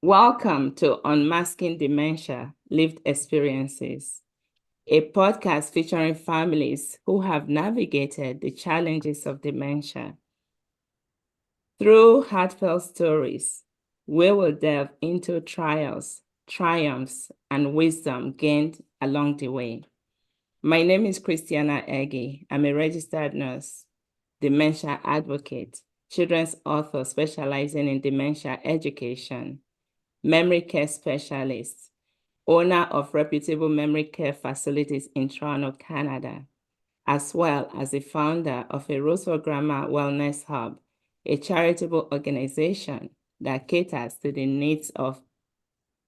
Welcome to Unmasking Dementia: Lived Experiences, a podcast featuring families who have navigated the challenges of dementia. Through heartfelt stories, we will delve into trials, triumphs, and wisdom gained along the way. My name is Christiana. I'm a registered nurse, dementia advocate, children's author specializing in dementia education, memory care specialist, owner of reputable memory care facilities in Toronto, Canada, as well as the founder of a Roseville Grammar Wellness Hub, a charitable organization that caters to the needs of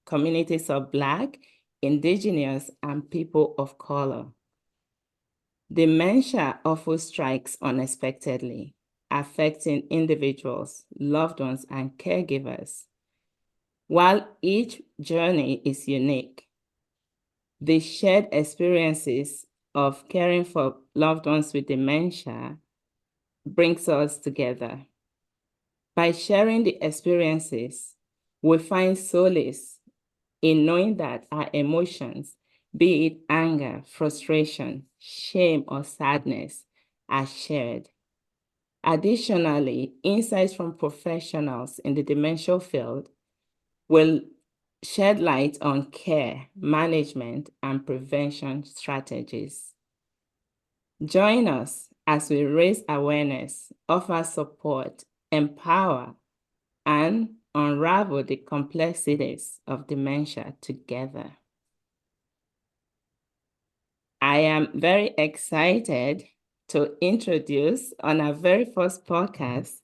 communities of Black, Indigenous, and people of color. Dementia often strikes unexpectedly, affecting individuals, loved ones, and caregivers. While each journey is unique, the shared experiences of caring for loved ones with dementia brings us together. By sharing the experiences, we find solace in knowing that our emotions, be it anger, frustration, shame, or sadness, are shared. Additionally, insights from professionals in the dementia field will shed light on care, management, and prevention strategies. Join us as we raise awareness, offer support, empower, and unravel the complexities of dementia together. I am very excited to introduce on our very first podcast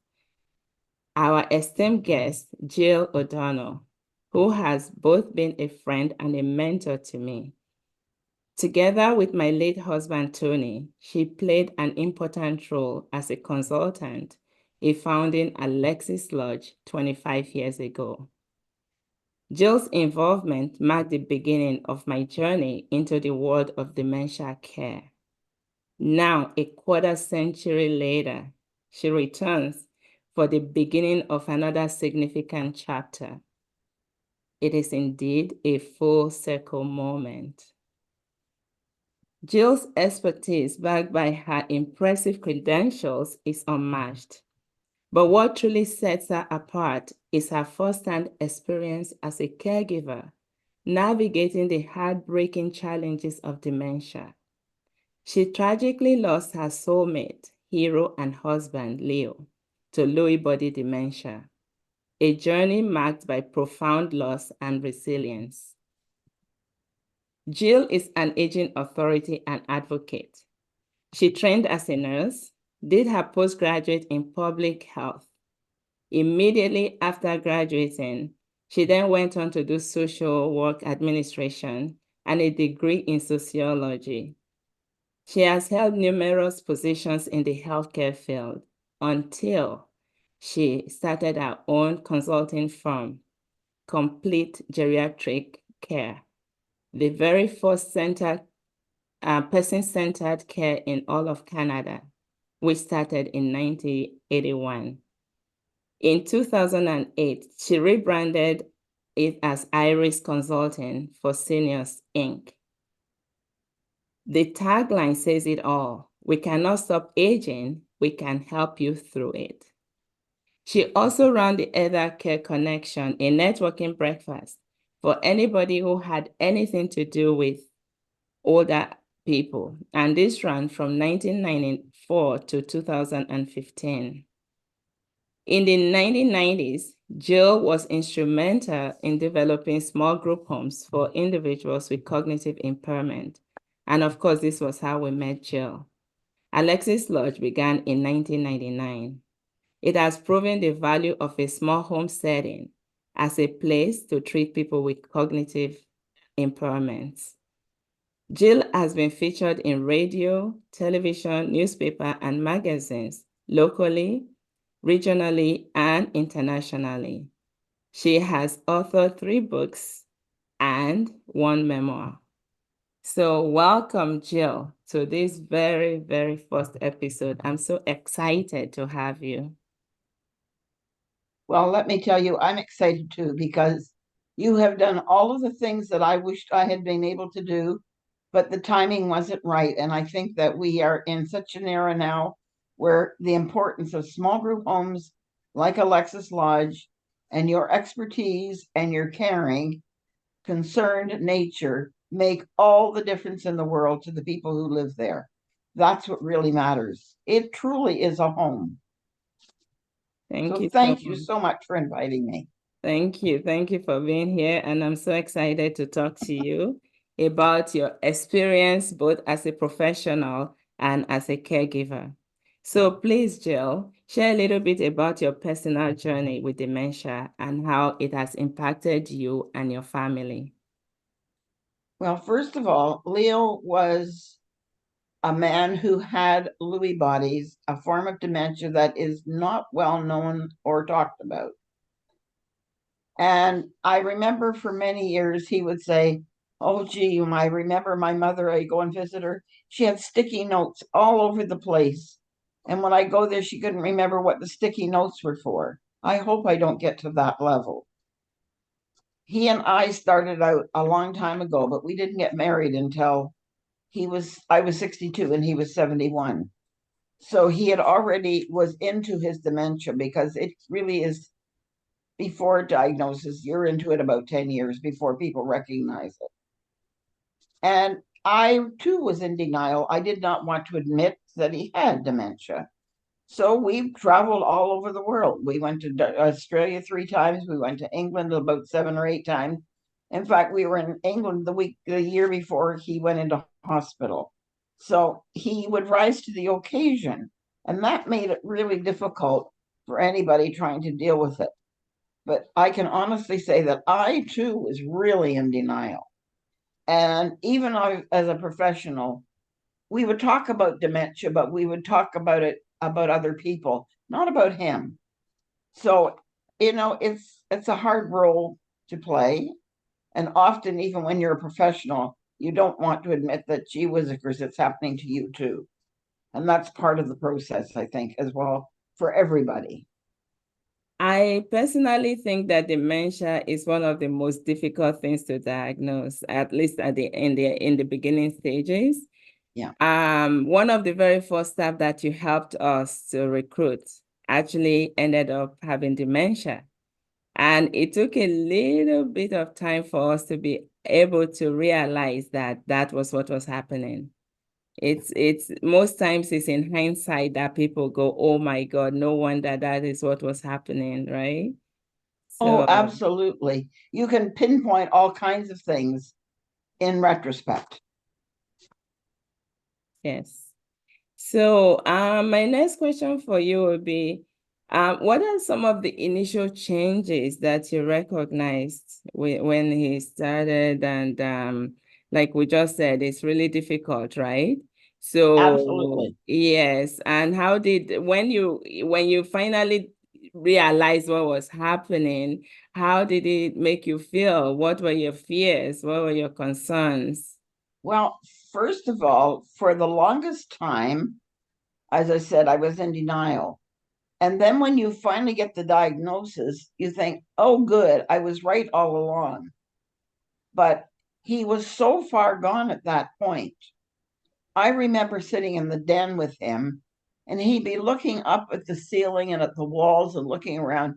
our esteemed guest, Jill O'Donnell, who has both been a friend and a mentor to me. Together with my late husband, Tony, she played an important role as a consultant in founding Alexis Lodge 25 years ago. Jill's involvement marked the beginning of my journey into the world of dementia care. Now, a quarter century later, she returns for the beginning of another significant chapter. It is indeed a full circle moment. Jill's expertise, backed by her impressive credentials, is unmatched. But what truly sets her apart is her first-hand experience as a caregiver, navigating the heartbreaking challenges of dementia. She tragically lost her soulmate, hero, and husband, Leo, to Lewy Body Dementia, a journey marked by profound loss and resilience. Jill is an aging authority and advocate. She trained as a nurse, did her postgraduate in public health. Immediately after graduating, she then went on to do social work administration and a degree in sociology. She has held numerous positions in the healthcare field until she started her own consulting firm, Complete Geriatric Care, the very first person-centered care in all of Canada, which started in 1981. In 2008, she rebranded it as Iris Consulting for Seniors, Inc. The tagline says it all. We cannot stop aging, we can help you through it. She also ran the Eldercare Connection, a networking breakfast for anybody who had anything to do with older people, and this ran from 1994 to 2015. In the 1990s, Jill was instrumental in developing small group homes for individuals with cognitive impairment. And of course, this was how we met Jill. Alexis Lodge began in 1999. It has proven the value of a small home setting as a place to treat people with cognitive impairments. Jill has been featured in radio, television, newspaper, and magazines locally, regionally, and internationally. She has authored 3 books and 1 memoir. So welcome, Jill, to this very, very first episode. I'm so excited to have you. Well, let me tell you, I'm excited too, because You have done all of the things that I wished I had been able to do, but the timing wasn't right. And I think that we are in such an era now where the importance of small group homes like Alexis Lodge and your expertise and your caring, concerned nature make all the difference in the world to the people who live there. That's what really matters. It truly is a home. Thank So you so thank you much. so much for inviting me. Thank you. Thank you for being here. And I'm so excited to talk to you about your experience, both as a professional and as a caregiver. So please, Jill, share a little bit about your personal journey with dementia and how it has impacted you and your family. Well, first of all, Leo was a man who had Lewy bodies, a form of dementia that is not well known or talked about. And I remember for many years he would say, "Oh, gee, I remember my mother, I go and visit her. She had sticky notes all over the place. And when I go there, she couldn't remember what the sticky notes were for. I hope I don't get to that level." He and I started out a long time ago, but we didn't get married until I was 62 and he was 71. So he had already was into his dementia because it really is before diagnosis, you're into it about 10 years before people recognize it. And I too was in denial. I did not want to admit that he had dementia. So we traveled all over the world. We went to Australia 3 times. We went to England about 7 or 8 times. In fact, we were in England the year before he went into hospital. So he would rise to the occasion. And that made it really difficult for anybody trying to deal with it. But I can honestly say that I too was really in denial. And even as a professional, we would talk about dementia, but we would talk about it about other people, not about him. So, it's a hard role to play. And often, even when you're a professional, you don't want to admit that, gee whizzikers, it's happening to you too. And that's part of the process, I think, as well, for everybody. I personally think that dementia is one of the most difficult things to diagnose, at least at the beginning stages. Yeah. One of the very first staff that you helped us to recruit actually ended up having dementia. And it took a little bit of time for us to be able to realize that that was what was happening. It's most times it's in hindsight that people go, oh my God, no wonder that is what was happening, right? Oh, So, absolutely. You can pinpoint all kinds of things in retrospect. yes. So, my next question for you would be, what are some of the initial changes that you recognized when he started? And like we just said, it's really difficult, right? So, Absolutely. yes. And when you finally realized what was happening, how did it make you feel? What were your fears? What were your concerns? Well, first of all, for the longest time, as I said, I was in denial. And then when you finally get the diagnosis, you think, oh, good, I was right all along. But he was so far gone at that point. I remember sitting in the den with him, and he'd be looking up at the ceiling and at the walls and looking around.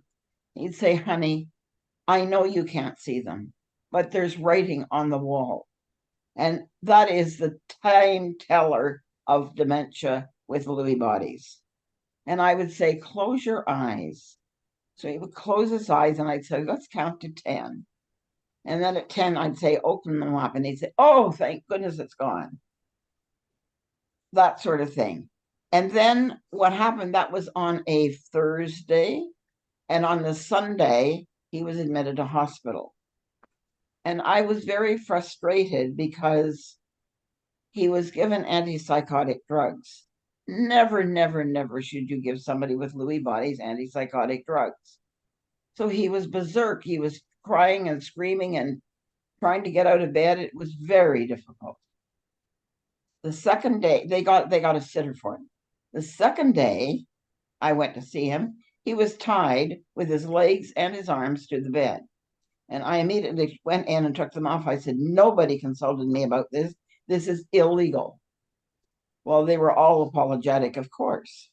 He'd say, honey, I know you can't see them, but there's writing on the wall. And that is the time teller of dementia with Lewy bodies. And I would say, close your eyes. So he would close his eyes, and I'd say, let's count to 10. And then at 10, I'd say, open them up. And he'd say, oh, thank goodness it's gone. That sort of thing. And then what happened, that was on a Thursday. And on the Sunday, he was admitted to hospital. And I was very frustrated because he was given antipsychotic drugs. Never, never, never should you give somebody with Lewy bodies antipsychotic drugs. So he was berserk. He was crying and screaming and trying to get out of bed. It was very difficult. The second day, they got a sitter for him. The second day I went to see him, he was tied with his legs and his arms to the bed. And I immediately went in and took them off. I said, nobody consulted me about this. This is illegal. Well, they were all apologetic, of course.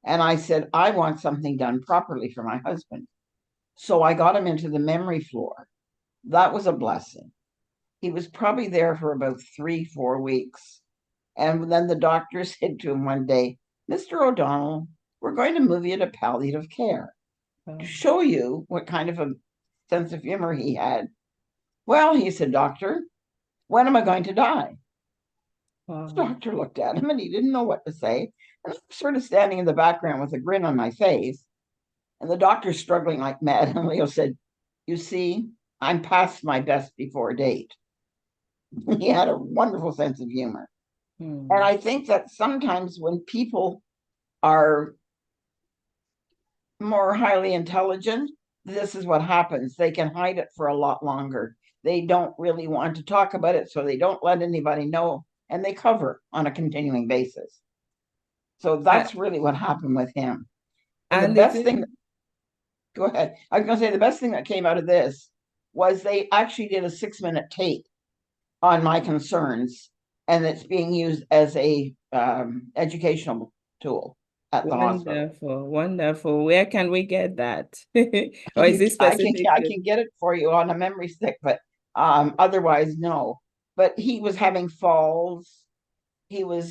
And I said, I want something done properly for my husband. So I got him into the memory floor. That was a blessing. He was probably there for about 3, 4 weeks. And then the doctor said to him one day, Mr. O'Donnell, we're going to move you to palliative care to show you what kind of a sense of humor he had. Well, he said, Doctor, when am I going to die? The doctor looked at him and he didn't know what to say. And I'm sort of standing in the background with a grin on my face. And the doctor's struggling like mad. And Leo said, you see, I'm past my best before date. He had a wonderful sense of humor. And I think that sometimes when people are more highly intelligent, this is what happens. They can hide it for a lot longer. They don't really want to talk about it, so they don't let anybody know, and they cover on a continuing basis. So that's really what happened with him. And the best thing, go ahead. I was going to say the best thing that came out of this was they actually did a 6-minute tape on my concerns, and it's being used as a educational tool at the hospital. Wonderful, wonderful. Where can we get that? Or is it specific? I can get it for you on a memory stick, but otherwise no. But he was having falls. When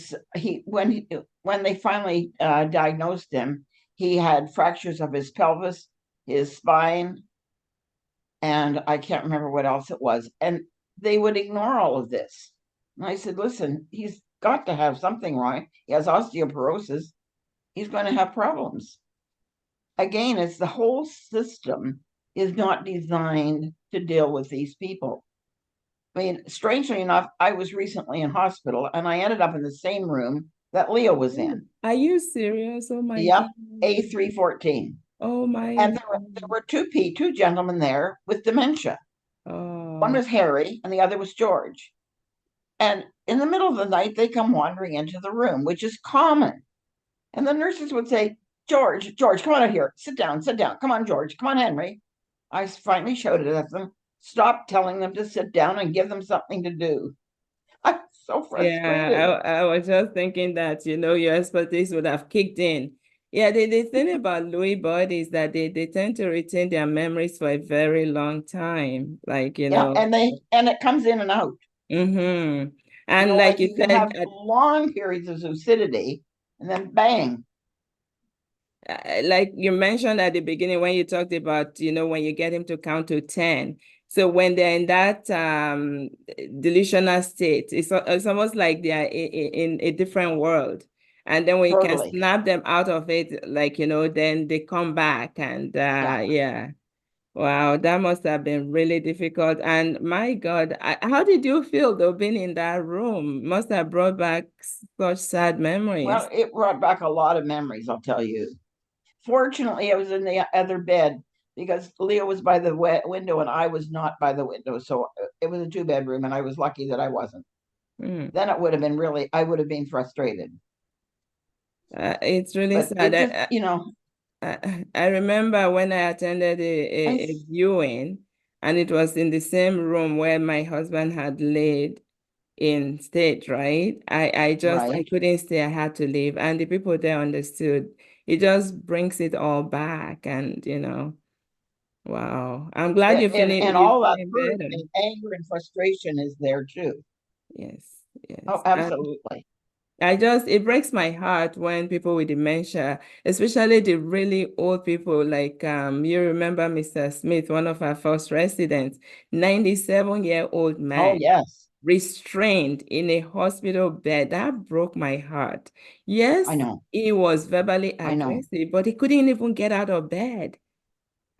they finally diagnosed him, he had fractures of his pelvis, his spine, and I can't remember what else it was. And they would ignore all of this. And I said, listen, he's got to have something wrong. He has osteoporosis. He's going to have problems. Again, it's the whole system is not designed to deal with these people. I mean, strangely enough, I was recently in hospital and I ended up in the same room that Leo was in. Are you serious? Oh my Yep, God. A314. Oh my And there were two gentlemen there with dementia. One Oh. was Harry and the other was George. And in the middle of the night, they come wandering into the room, which is common. And the nurses would say, George, come on out here. Sit down. Come on, George. Come on, Henry. I finally shouted at them, stop telling them to sit down and give them something to do. I'm so frustrated. Yeah, I was just thinking that, your expertise would have kicked in. Yeah, the thing about Lewy bodies is that they tend to retain their memories for a very long time. Like, Yeah, and it comes in and out. Mm-hmm. And like you you can said, have long periods of lucidity and then bang. Like you mentioned at the beginning when you talked about, when you get him to count to 10. So when they're in that delusional state, it's almost like they are in a different world. And then when you can Totally. snap them out of it, like, then they come back. And yeah. Wow, that must have been really difficult. And my God, how did you feel though being in that room? Must have brought back such sad memories. Well, it brought back a lot of memories, I'll tell you. Fortunately, I was in the other bed because Leo was by the window and I was not by the window. So it was a 2-bedroom and I was lucky that I wasn't. Then it would have been I would have been frustrated. It's really But sad. it just, I remember when I attended a viewing, and it was in the same room where my husband had laid in state, right? I couldn't stay, I had to leave. And the people there understood. It just brings it all back. And, wow. I'm glad and you're all that feeling hurt better. and anger and frustration is there too. Yes, Oh, yes. absolutely. It breaks my heart when people with dementia, especially the really old people, like you remember Mr. Smith, one of our first residents, 97-year-old Oh, man, yes. restrained in a hospital bed. That broke my heart. Yes, I know. he was verbally I know. aggressive, but he couldn't even get out of bed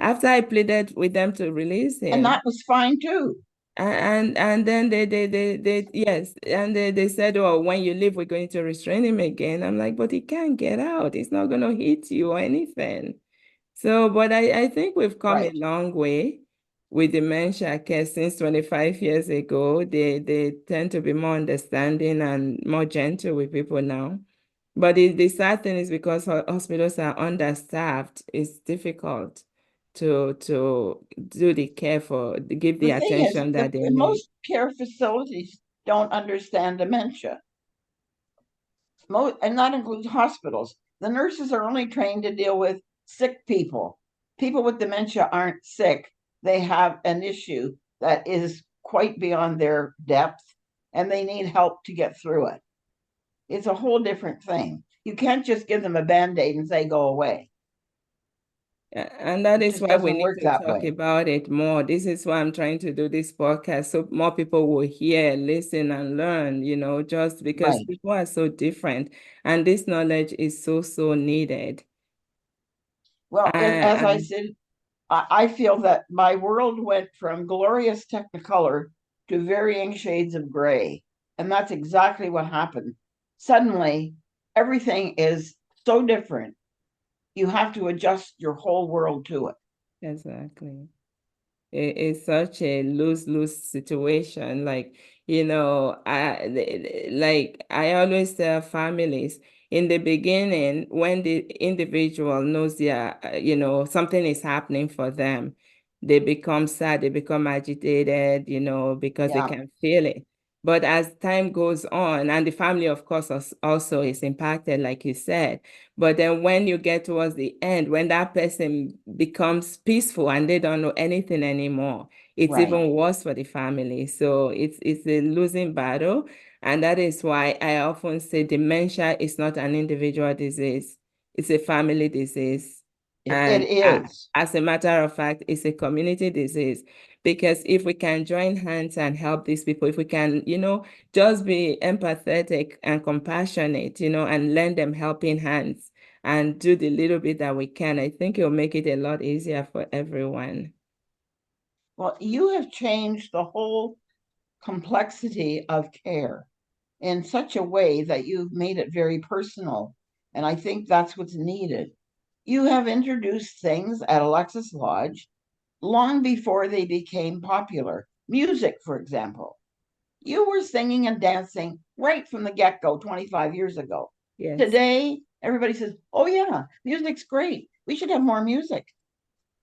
after I pleaded with them to release And him. that was fine too. And then they yes, and they said, oh, when you leave, we're going to restrain him again. I'm like, but he can't get out. He's not going to hit you or anything. So, but I think we've come a Right. long way with dementia care since 25 years ago. They tend to be more understanding and more gentle with people now. But the sad thing is because hospitals are understaffed, it's difficult to do the care for, give the The thing is, attention that they need. most care facilities don't understand dementia. And that includes hospitals. The nurses are only trained to deal with sick people. People with dementia aren't sick. They have an issue that is quite beyond their depth, and they need help to get through it. It's a whole different thing. You can't just give them a Band-Aid and say, go away. And that It is just why we doesn't need work to that talk way. about it more. This is why I'm trying to do this podcast so more people will hear, listen, and learn, just because Right. people are so different and this knowledge is so, so needed. Well, as I And said, I feel that my world went from glorious technicolor to varying shades of gray. And that's exactly what happened. Suddenly, everything is so different. You have to adjust your whole world to it. exactly. It's such a lose-lose situation. Like I always tell families in the beginning, when the individual knows something is happening for them, they become sad, they become agitated, because they Yeah, can feel it. But as time goes on, and the family, of course, also is impacted, like you said. But then when you get towards the end, when that person becomes peaceful and they don't know anything anymore, it's right. even worse for the family. So it's a losing battle. And that is why I often say dementia is not an individual disease. It's a family disease. It And is. as a matter of fact, it's a community disease. Because if we can join hands and help these people, if we can, just be empathetic and compassionate, and lend them helping hands and do the little bit that we can, I think it'll make it a lot easier for everyone. Well, you have changed the whole complexity of care in such a way that you've made it very personal. And I think that's what's needed. You have introduced things at Alexis Lodge long before they became popular. Music, for example. You were singing and dancing right from the get go 25 years ago. Yes. Today, everybody says, oh, yeah, music's great. We should have more music.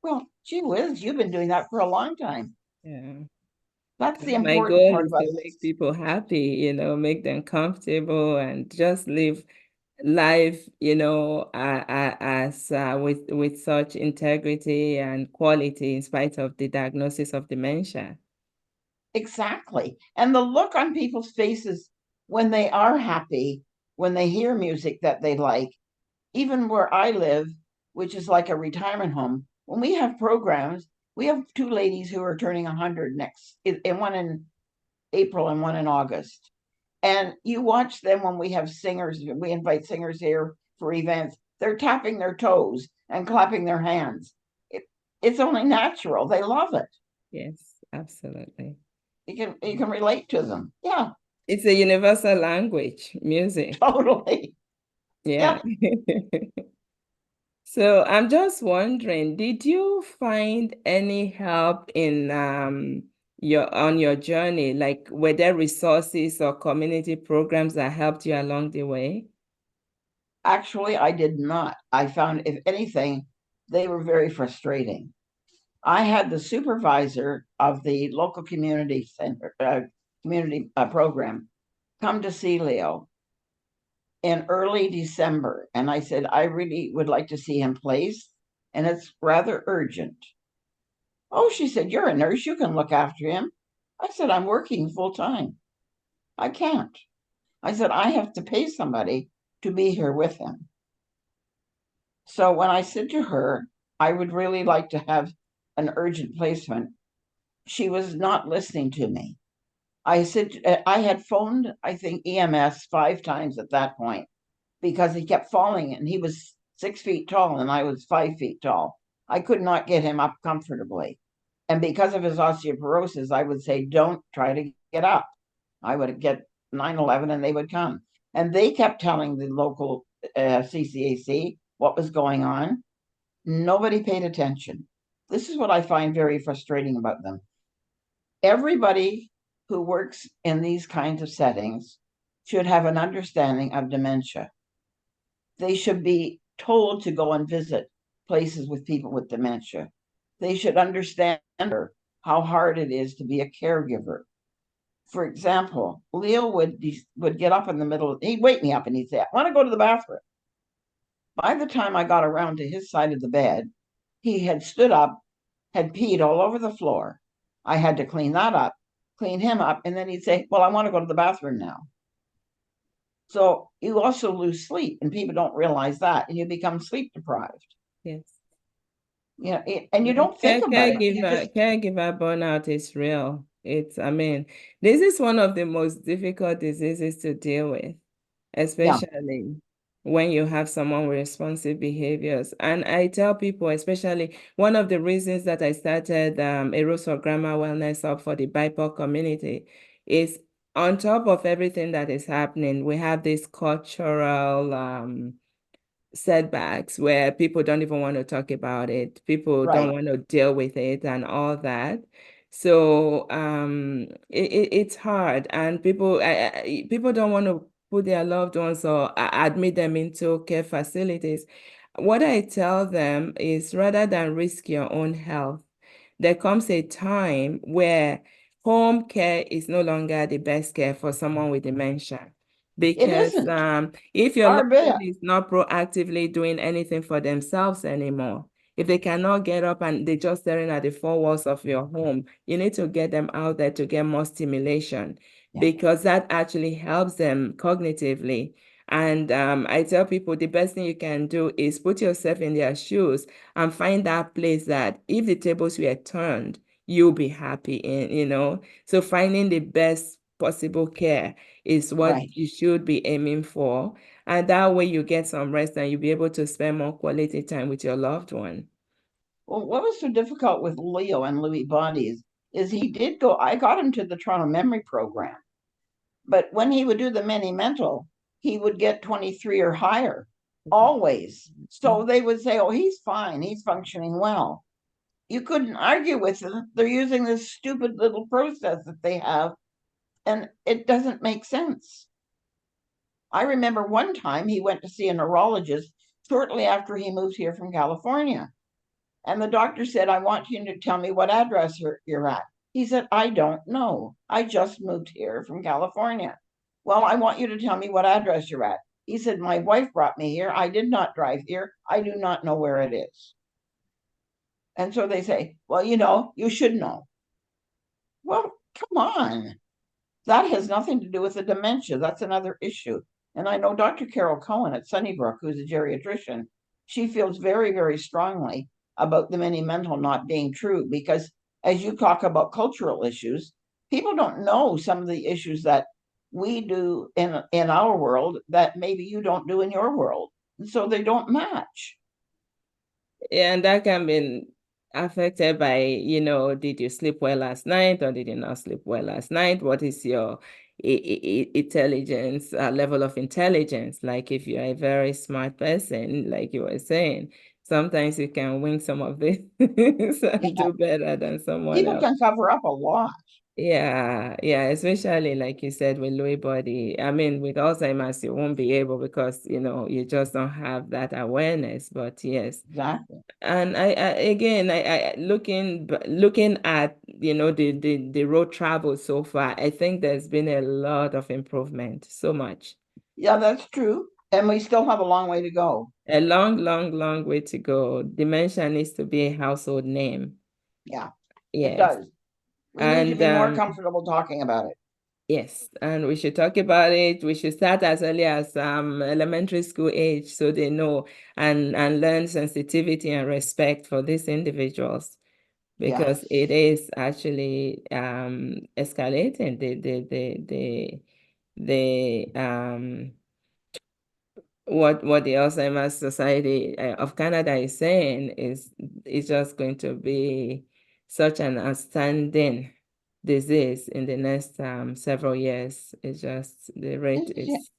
Well, gee whiz, you've been doing that for a long time. Yeah. That's the My important goal part is about to make this. people happy, make them comfortable and just live life, as with such integrity and quality in spite of the diagnosis of dementia. Exactly. And the look on people's faces when they are happy, when they hear music that they like, even where I live, which is like a retirement home, when we have programs, we have two ladies who are turning 100 next, and one in April and one in August. And you watch them when we have singers, we invite singers here for events, they're tapping their toes and clapping their hands. It's only natural. They love it. Yes, absolutely. You can relate to them. Yeah, It's a universal language, music. totally. Yeah. Yeah, So I'm just wondering, did you find any help in your journey? Like were there resources or community programs that helped you along the way? actually, I did not. I found, if anything, they were very frustrating. I had the supervisor of the local community center, community program, come to see Leo in early December, and I said I really would like to see him placed, and it's rather urgent. Oh, she said, you're a nurse, you can look after him. I said, I'm working full time. I can't. I said, I have to pay somebody to be here with him. So when I said to her, I would really like to have an urgent placement, she was not listening to me. I said, I had phoned, I think, EMS 5 times at that point because he kept falling and he was 6 feet tall and I was 5 feet tall. I could not get him up comfortably. And because of his osteoporosis, I would say, don't try to get up. I would get 911 and they would come. And they kept telling the local CCAC what was going on. Nobody paid attention. This is what I find very frustrating about them. Everybody who works in these kinds of settings should have an understanding of dementia. They should be told to go and visit places with people with dementia. They should understand how hard it is to be a caregiver. For example, Leo would get up in the middle. He'd wake me up and he'd say, "I want to go to the bathroom." By the time I got around to his side of the bed, he had stood up, had peed all over the floor. I had to clean that up, clean him up, and then he'd say, "Well, I want to go to the bathroom now." So you also lose sleep, and people don't realize that, and you become sleep deprived. Yes. And you don't think about it. You just Caregiver burnout is real. I mean, this is one of the most difficult diseases to deal with, yeah, especially when you have someone with responsive behaviors. And I tell people, especially one of the reasons that I started a Rose for Grandma Wellness Hub for the BIPOC community is on top of everything that is happening, we have this cultural setbacks where people don't even want to talk about it. People don't right. want to deal with it and all that. So it's hard, and people don't want to put their loved ones or admit them into care facilities. What I tell them is rather than risk your own health, there comes a time where home care is no longer the best care for someone with dementia. It Because isn't. if your Far loved be one it. is not proactively doing anything for themselves anymore, if they cannot get up and they're just staring at the four walls of your home, you need to get them out there to get more stimulation Yeah, because that actually helps them cognitively. And I tell people the best thing you can do is put yourself in their shoes and find that place that if the tables were turned, you'll be happy in. So finding the best possible care is what right. you should be aiming for. And that way you get some rest and you'll be able to spend more quality time with your loved one. Well, what was so difficult with Leo and Lewy Bodies is he did go, I got him to the Toronto Memory Program, but when he would do the mini mental, he would get 23 or higher, always. So they would say, "Oh, he's fine, he's functioning well." You couldn't argue with them. They're using this stupid little process that they have, and it doesn't make sense. I remember one time he went to see a neurologist shortly after he moved here from California. And the doctor said, "I want you to tell me what address you're at." He said, "I don't know. I just moved here from California." "Well, I want you to tell me what address you're at." He said, "My wife brought me here. I did not drive here. I do not know where it is." And so they say, "Well, you should know." Well, come on. That has nothing to do with the dementia. That's another issue. And I know Dr. Carol Cohen at Sunnybrook, who's a geriatrician, she feels very, very strongly about the many mental not being true because as you talk about cultural issues, people don't know some of the issues that we do in our world that maybe you don't do in your world. And so they don't match. Yeah, and that can be affected by, did you sleep well last night or did you not sleep well last night? What is your intelligence, level of intelligence? Like if you're a very smart person, like you were saying, sometimes you can win some of this and Yeah, do better than someone people else. can cover up a lot. Yeah, yeah, especially like you said with Lewy body. I mean, with Alzheimer's, you won't be able because, you just don't have that awareness. But yes. Exactly. And again, looking at, the road travel so far, I think there's been a lot of improvement, so much. Yeah, that's true. And we still have a long way to go. A long, long, long way to go. Dementia needs to be a household name. Yeah, it Yes. does. We need to And be more comfortable talking about it. yes, and we should talk about it. We should start as early as elementary school age so they know and learn sensitivity and respect for these individuals because Yes. it is actually escalating. The what the Alzheimer's Society of Canada is saying is just going to be such an outstanding disease in the next several years. It's just the rate It's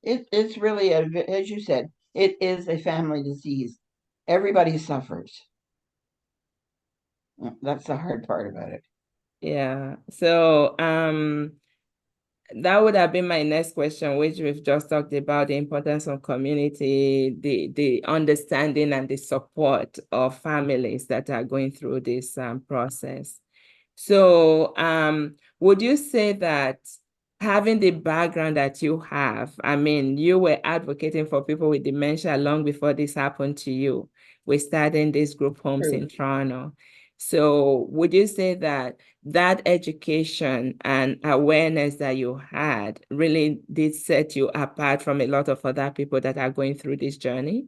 is. it's really as you said, it is a family disease. Everybody suffers. That's the hard part about it. Yeah. So that would have been my next question, which we've just talked about, the importance of community, the understanding and the support of families that are going through this process. So would you say that having the background that you have, I mean, you were advocating for people with dementia long before this happened to you. We started in these group homes True. in Toronto. So would you say that that education and awareness that you had really did set you apart from a lot of other people that are going through this journey?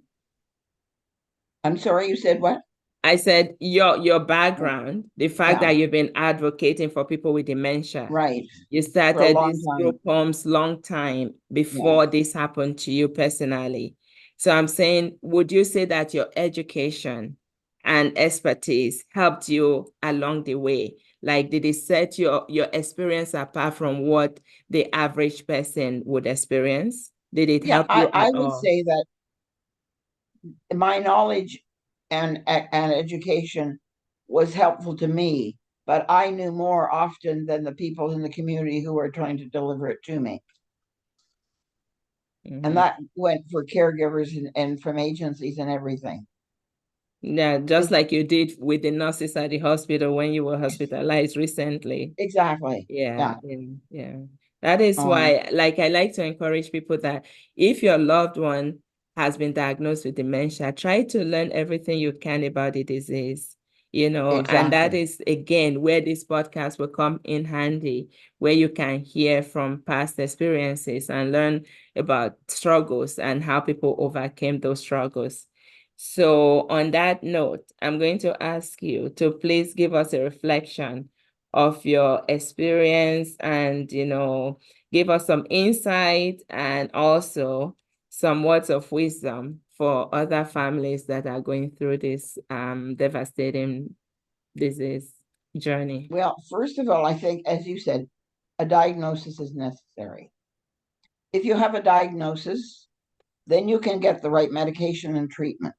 I'm sorry, you said what? I said your Oh, background, the fact yeah, that you've been advocating for people with dementia. right. You For a started long these time. group homes long time Yeah. before this happened to you personally. So I'm saying, would you say that your education and expertise helped you along the way? Like, did it set your experience apart from what the average person would experience? Did it Yeah, help you I at would all? say that my knowledge and education was helpful to me, but I knew more often than the people in the community who were trying to deliver it to me. And Mhm. that went for caregivers and from agencies and everything. Yeah, just It, like you did with the nurses at the hospital when you were hospitalized recently. exactly. Yeah, Yeah. yeah. That is Um, why, like, I like to encourage people that if your loved one has been diagnosed with dementia, try to learn everything you can about the disease, and that exactly. is, again, where this podcast will come in handy, where you can hear from past experiences and learn about struggles and how people overcame those struggles. So, on that note, I'm going to ask you to please give us a reflection of your experience and, give us some insight and also some words of wisdom for other families that are going through this devastating disease journey. Well, first of all, I think, as you said, a diagnosis is necessary. If you have a diagnosis, then you can get the right medication and treatment.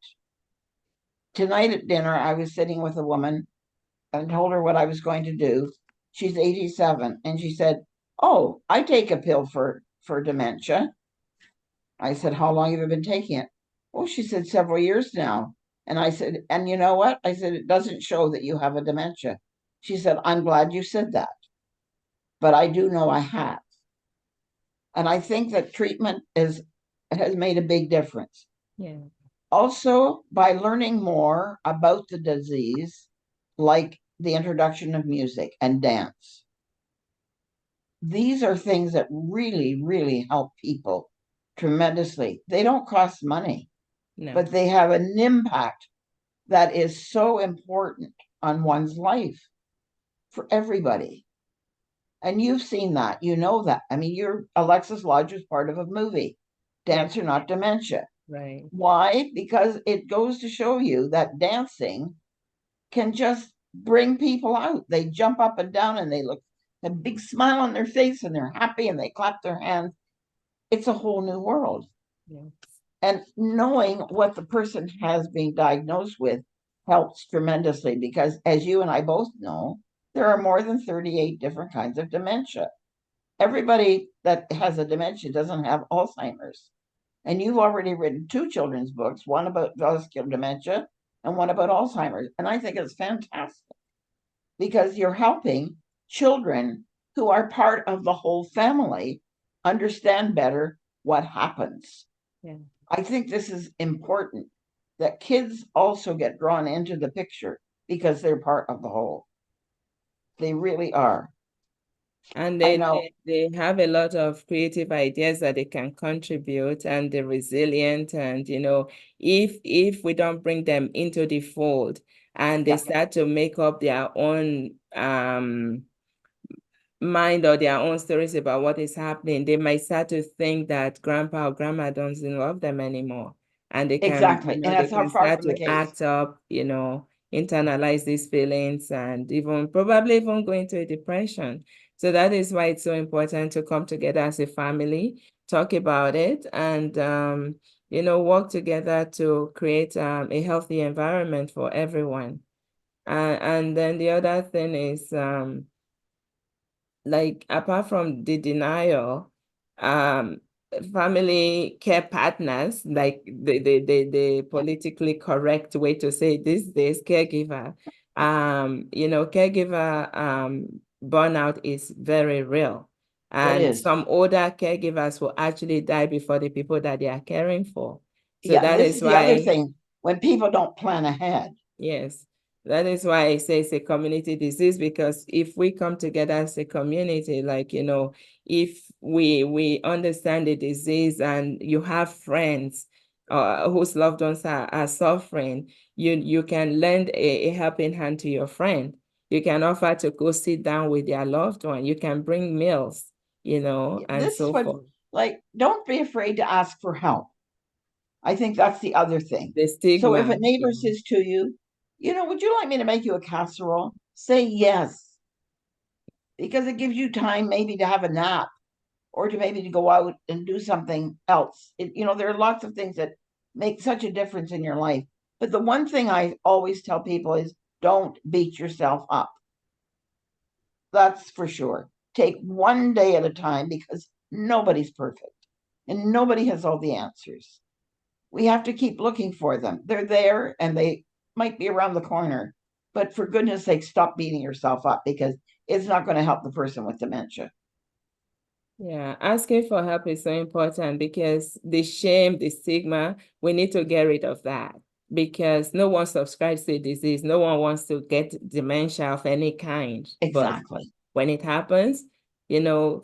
Tonight at dinner, I was sitting with a woman and told her what I was going to do. She's 87, and she said, "Oh, I take a pill for dementia." I said, "How long have you been taking it?" "Oh," she said, "several years now." And I said, "And you know what?" I said, "It doesn't show that you have a dementia." She said, "I'm glad you said that, but I do know I have." And I think that treatment is has made a big difference. Yeah, Also, by learning more about the disease, like the introduction of music and dance, these are things that really, really help people tremendously. They don't cost money, no, but they have an impact that is so important on one's life for everybody. And you've seen that, you know that. I mean, you're Alexis Lodge is part of a movie, yeah, Dance or Not Dementia. right. Why? Because it goes to show you that dancing can just bring people out. They jump up and down and they look a big smile on their face and they're happy and they clap their hands. It's a whole new world. Yeah. And knowing what the person has been diagnosed with helps tremendously because, as you and I both know, there are more than 38 different kinds of dementia. Everybody that has a dementia doesn't have Alzheimer's. And you've already written two children's books, one about vascular dementia and one about Alzheimer's. And I think it's fantastic because you're helping children who are part of the whole family understand better what happens. Yeah. I think this is important that kids also get drawn into the picture because they're part of the whole. They really are. And I they, know. they they have a lot of creative ideas that they can contribute, and they're resilient. And if we don't bring them into the fold and they Yeah, start to make up their own mind or their own stories about what is happening, they might start to think that grandpa or grandma doesn't love them anymore. And they can, exactly. And they that's how can far start from the to case. act up, internalize these feelings and even probably even go into a depression. So that is why it's so important to come together as a family, talk about it, and work together to create a healthy environment for everyone. And then the other thing is like apart from the denial, um, family care partners, like the politically correct way to say it these days, caregiver, caregiver burnout is very real. It And is. some older caregivers will actually die before the people that they are caring for. So Yeah, and that this is is the other why, thing when people don't plan ahead. yes, that is why I say it's a community disease, because if we come together as a community, like, if we understand the disease and you have friends whose loved ones are suffering, you can lend a helping hand to your friend. You can offer to go sit down with their loved one. You can bring meals, and This is so what, forth. like, don't be afraid to ask for help. I think that's the other thing. The So if a stigma. neighbor says to you, would you like me to make you a casserole? Say yes, because it gives you time maybe to have a nap or to maybe to go out and do something else. There are lots of things that make such a difference in your life. But the one thing I always tell people is don't beat yourself up. That's for sure. Take one day at a time because nobody's perfect and nobody has all the answers. We have to keep looking for them. They're there and they might be around the corner. But for goodness sake, stop beating yourself up because it's not going to help the person with dementia. Yeah, asking for help is so important, because the shame, the stigma, we need to get rid of that, because no one subscribes to the disease. No one wants to get dementia of any kind. But Exactly. when it happens,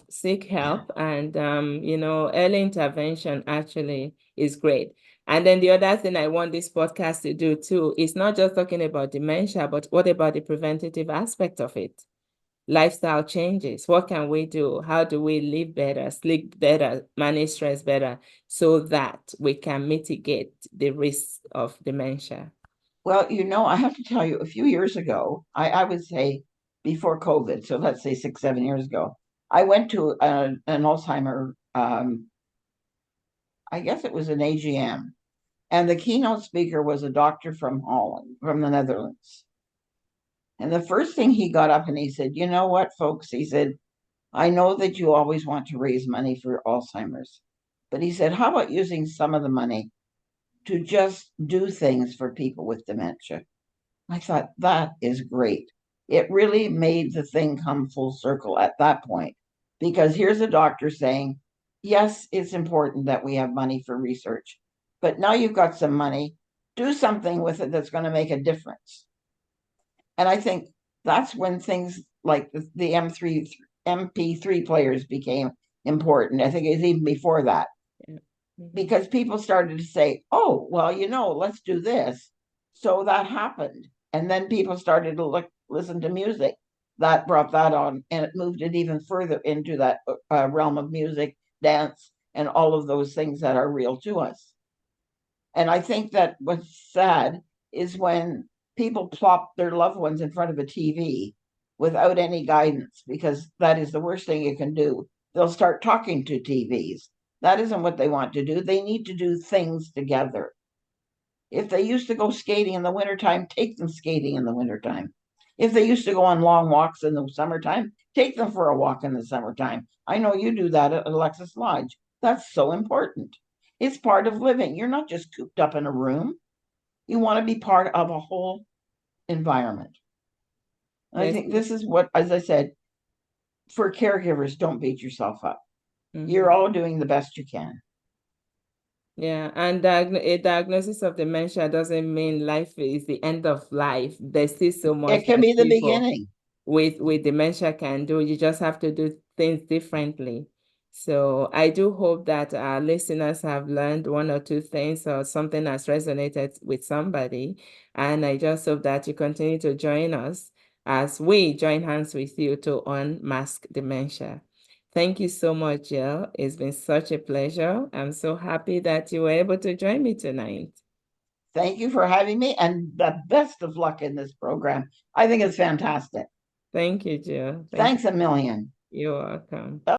seek help, and early intervention actually is great. And then the other thing I want this podcast to do too is not just talking about dementia, but what about the preventative aspect of it? Lifestyle changes. What can we do? How do we live better, sleep better, manage stress better, so that we can mitigate the risk of dementia? Well, I have to tell you, a few years ago, I would say before COVID, so let's say 6, 7 years ago, I went to an Alzheimer, I guess it was an AGM, and the keynote speaker was a doctor from Holland, from the Netherlands. And the first thing he got up and he said, "You know what, folks?" He said, "I know that you always want to raise money for Alzheimer's, but," he said, "how about using some of the money to just do things for people with dementia?" I thought, that is great. It really made the thing come full circle at that point, because here's a doctor saying, yes, it's important that we have money for research, but now you've got some money, do something with it that's going to make a difference. And I think that's when things like the MP3 players became important. I think it was even before that, Yeah. Mhm. because people started to say, oh, well, let's do this. So that happened. And then people started to listen to music. That brought that on, and it moved it even further into that realm of music, dance, and all of those things that are real to us. And I think that what's sad is when people plop their loved ones in front of a TV without any guidance, because that is the worst thing you can do. They'll start talking to TVs. That isn't what they want to do. They need to do things together. If they used to go skating in the wintertime, take them skating in the wintertime. If they used to go on long walks in the summertime, take them for a walk in the summertime. I know you do that at Alexis Lodge. That's so important. It's part of living. You're not just cooped up in a room. You want to be part of a whole environment. And I Yes. think this is what, as I said, for caregivers, don't beat yourself up. You're Mhm. all doing the best you can. Yeah, and a diagnosis of dementia doesn't mean life is the end of life. There's still so much It can that be the people beginning. with dementia can do. You just have to do things differently. So I do hope that our listeners have learned one or two things, or something has resonated with somebody. And I just hope that you continue to join us as we join hands with you to unmask dementia. Thank you so much, Jill. It's been such a pleasure. I'm so happy that you were able to join me tonight. Thank you for having me, and the best of luck in this program. I think it's fantastic. Thank you, Jill. Thank you. Thanks a million. You're welcome.